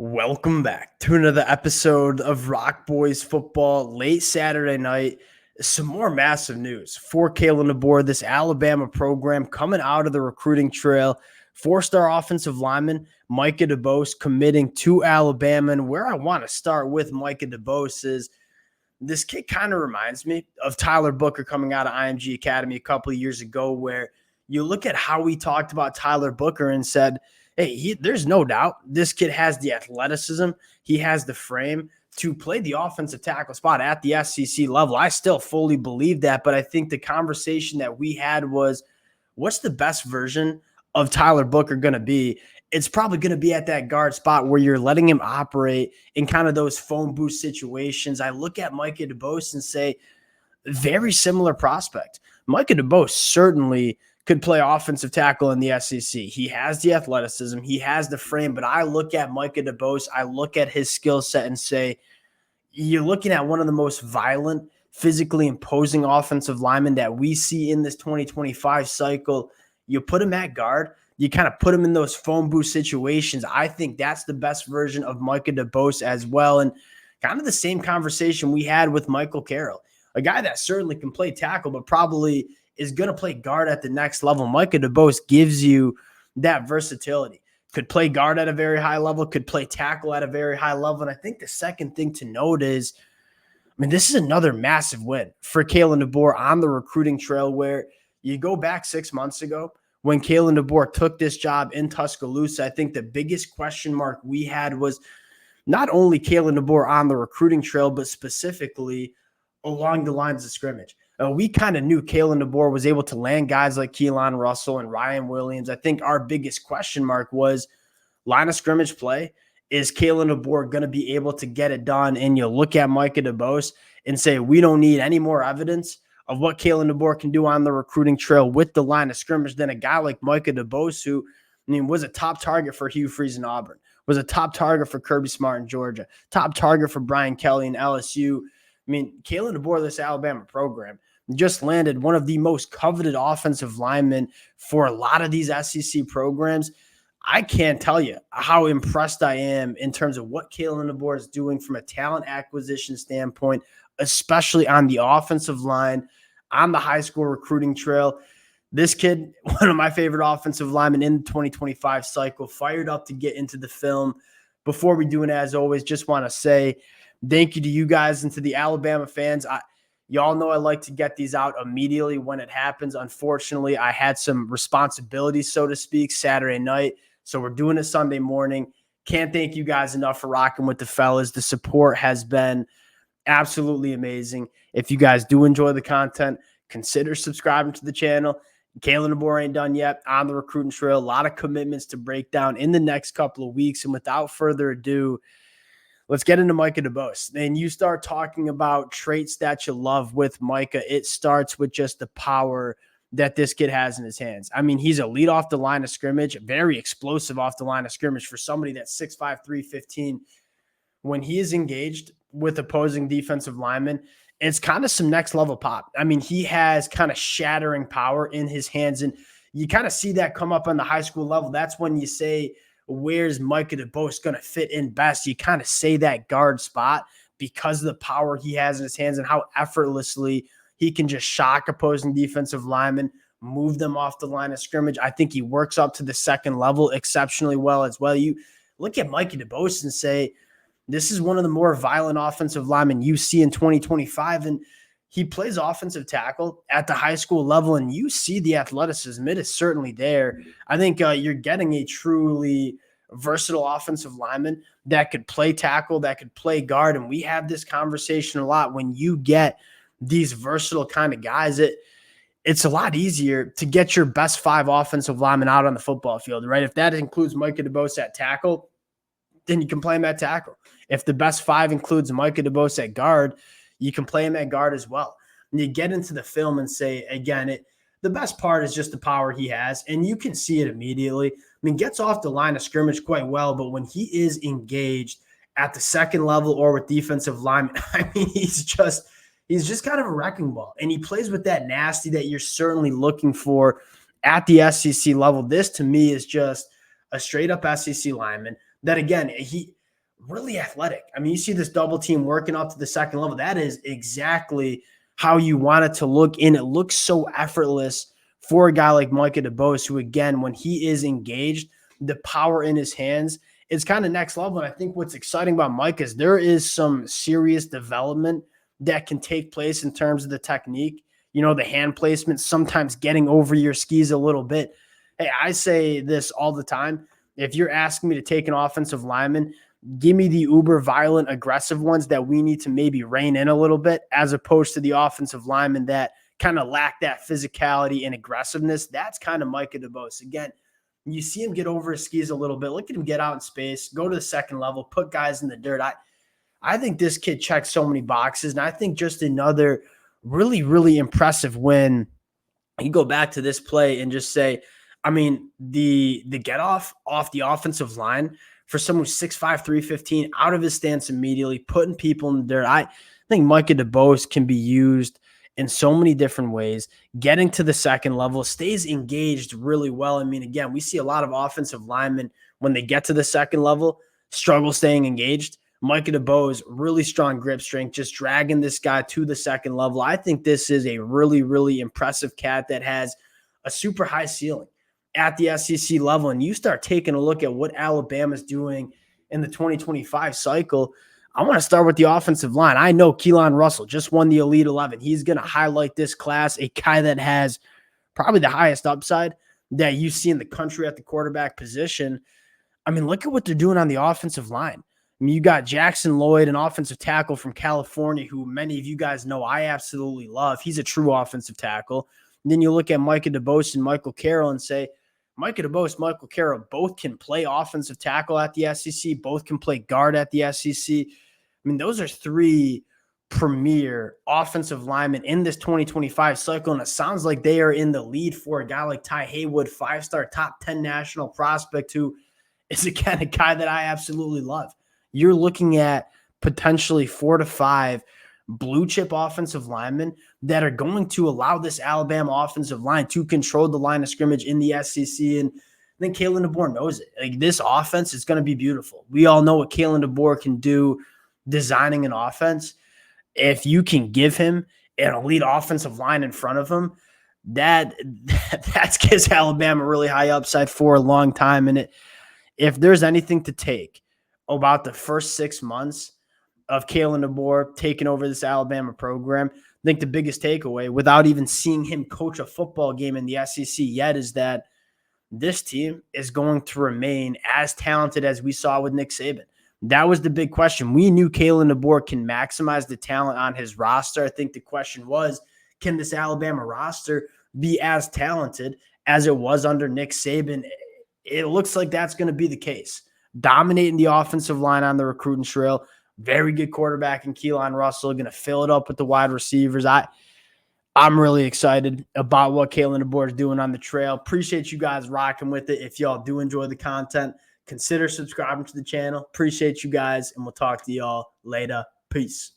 Welcome back to another episode of Rock Boys Football. Late Saturday night, some more massive news for Kalen DeBoer. This Alabama program coming out of the recruiting trail. Four-star offensive lineman Micah DeBose committing to Alabama. And where I want to start with Micah DeBose is this kid kind of reminds me of Tyler Booker coming out of IMG Academy a couple of years ago, where you look at how we talked about Tyler Booker and said, hey, there's no doubt this kid has the athleticism. He has the frame to play the offensive tackle spot at the SEC level. I still fully believe that, but I think the conversation that we had was, what's the best version of Tyler Booker going to be? It's probably going to be at that guard spot where you're letting him operate in kind of those phone booth situations. I look at Micah DeBose and say, very similar prospect. Micah DeBose certainly could play offensive tackle in the SEC. He has the athleticism. He has the frame. But I look at Micah DeBose, I look at his skill set and say, you're looking at one of the most violent, physically imposing offensive linemen that we see in this 2025 cycle. You put him at guard. You kind of put him in those phone booth situations. I think that's the best version of Micah DeBose as well. And kind of the same conversation we had with Michael Carroll, a guy that certainly can play tackle, but probably is going to play guard at the next level. Micah DeBose gives you that versatility. Could play guard at a very high level, could play tackle at a very high level. And I think the second thing to note is, this is another massive win for Kalen DeBoer on the recruiting trail, where you go back 6 months ago when Kalen DeBoer took this job in Tuscaloosa. I think the biggest question mark we had was not only Kalen DeBoer on the recruiting trail, but specifically along the lines of scrimmage. We kind of knew Kalen DeBoer was able to land guys like Keelan Russell and Ryan Williams. I think our biggest question mark was line of scrimmage play. Is Kalen DeBoer going to be able to get it done? And you look at Micah DeBose and say, we don't need any more evidence of what Kalen DeBoer can do on the recruiting trail with the line of scrimmage than a guy like Micah DeBose, who was a top target for Hugh Freeze in Auburn, was a top target for Kirby Smart in Georgia, top target for Brian Kelly in LSU. Kalen DeBoer, this Alabama program, just landed one of the most coveted offensive linemen for a lot of these SEC programs. I can't tell you how impressed I am in terms of what Kalen DeBoer is doing from a talent acquisition standpoint, especially on the offensive line, on the high school recruiting trail. This kid, one of my favorite offensive linemen in the 2025 cycle, fired up to get into the film. Before we do it, as always, just want to say thank you to you guys and to the Alabama fans. Y'all know I like to get these out immediately when it happens. Unfortunately, I had some responsibilities, so to speak, Saturday night. So we're doing it Sunday morning. Can't thank you guys enough for rocking with the fellas. The support has been absolutely amazing. If you guys do enjoy the content, consider subscribing to the channel. Kalen DeBoer ain't done yet on the recruiting trail. A lot of commitments to break down in the next couple of weeks. And without further ado, let's get into Micah DeBose. And you start talking about traits that you love with Micah. It starts with just the power that this kid has in his hands. He's a lead off the line of scrimmage, very explosive off the line of scrimmage for somebody that's 6'5", 315. When he is engaged with opposing defensive linemen, it's kind of some next level pop. He has kind of shattering power in his hands, and you kind of see that come up on the high school level. That's when you say, where's Micah DeBose going to fit in best? You kind of say that guard spot because of the power he has in his hands and how effortlessly he can just shock opposing defensive linemen, move them off the line of scrimmage. I think he works up to the second level exceptionally well as well. You look at Micah DeBose and say, this is one of the more violent offensive linemen you see in 2025, and he plays offensive tackle at the high school level, and you see the athleticism. It is certainly there. I think you're getting a truly versatile offensive lineman that could play tackle, that could play guard, and we have this conversation a lot. When you get these versatile kind of guys, it's a lot easier to get your best five offensive linemen out on the football field, right? If that includes Micah DeBose at tackle, then you can play him at tackle. If the best five includes Micah DeBose at guard, you can play him at guard as well. And you get into the film and say, again, the best part is just the power he has, and you can see it immediately. Gets off the line of scrimmage quite well, but when he is engaged at the second level or with defensive linemen, he's just kind of a wrecking ball, and he plays with that nasty that you're certainly looking for at the SEC level. This, to me, is just a straight-up SEC lineman that, again, really athletic. I mean, you see this double team working up to the second level. That is exactly how you want it to look, and it looks so effortless for a guy like Micah DeBose, who, again, when he is engaged, the power in his hands is kind of next level. And I think what's exciting about Mike is there is some serious development that can take place in terms of the technique, the hand placement, sometimes getting over your skis a little bit. Hey, I say this all the time. If you're asking me to take an offensive lineman, give me the uber violent, aggressive ones that we need to maybe rein in a little bit, as opposed to the offensive linemen that kind of lack that physicality and aggressiveness. That's kind of Micah DeBose. Again, you see him get over his skis a little bit. Look at him get out in space, go to the second level, put guys in the dirt. I think this kid checks so many boxes, and I think just another really, really impressive win. You go back to this play and just say, I mean, the get off the offensive line for someone who's 6'5", 315, out of his stance immediately, putting people in the dirt. I think Micah DeBose can be used in so many different ways, getting to the second level, stays engaged really well. I mean, again, we see a lot of offensive linemen when they get to the second level struggle staying engaged. Micah DeBose, really strong grip strength, just dragging this guy to the second level. I think this is a really, really impressive cat that has a super high ceiling at the SEC level. And you start taking a look at what Alabama's doing in the 2025 cycle. I want to start with the offensive line. I know Kalen Russell just won the Elite 11. He's going to highlight this class, a guy that has probably the highest upside that you see in the country at the quarterback position. I mean, look at what they're doing on the offensive line. I mean, you got Jackson Lloyd, an offensive tackle from California, who many of you guys know I absolutely love. He's a true offensive tackle. And then you look at Micah DeBose and Michael Carroll and say, Micah DeBose, Michael Carroll, both can play offensive tackle at the SEC, both can play guard at the SEC. I mean, those are three premier offensive linemen in this 2025 cycle, and it sounds like they are in the lead for a guy like Ty Haywood, 5-star, top 10 national prospect, who is, again, a guy that I absolutely love. You're looking at potentially 4 to 5 blue chip offensive linemen that are going to allow this Alabama offensive line to control the line of scrimmage in the SEC. And I think Kalen DeBoer knows it. Like, this offense is going to be beautiful. We all know what Kalen DeBoer can do designing an offense. If you can give him an elite offensive line in front of him, that gives Alabama really high upside for a long time. And if there's anything to take about the first 6 months of Kalen DeBoer taking over this Alabama program, I think the biggest takeaway, without even seeing him coach a football game in the SEC yet, is that this team is going to remain as talented as we saw with Nick Saban. That was the big question. We knew Kalen DeBoer can maximize the talent on his roster. I think the question was, can this Alabama roster be as talented as it was under Nick Saban? It looks like that's going to be the case. Dominating the offensive line on the recruiting trail. Very good quarterback in Kalen Russell, going to fill it up with the wide receivers. I'm really excited about what Kalen DeBoer is doing on the trail. Appreciate you guys rocking with it. If y'all do enjoy the content, consider subscribing to the channel. Appreciate you guys, and we'll talk to y'all later. Peace.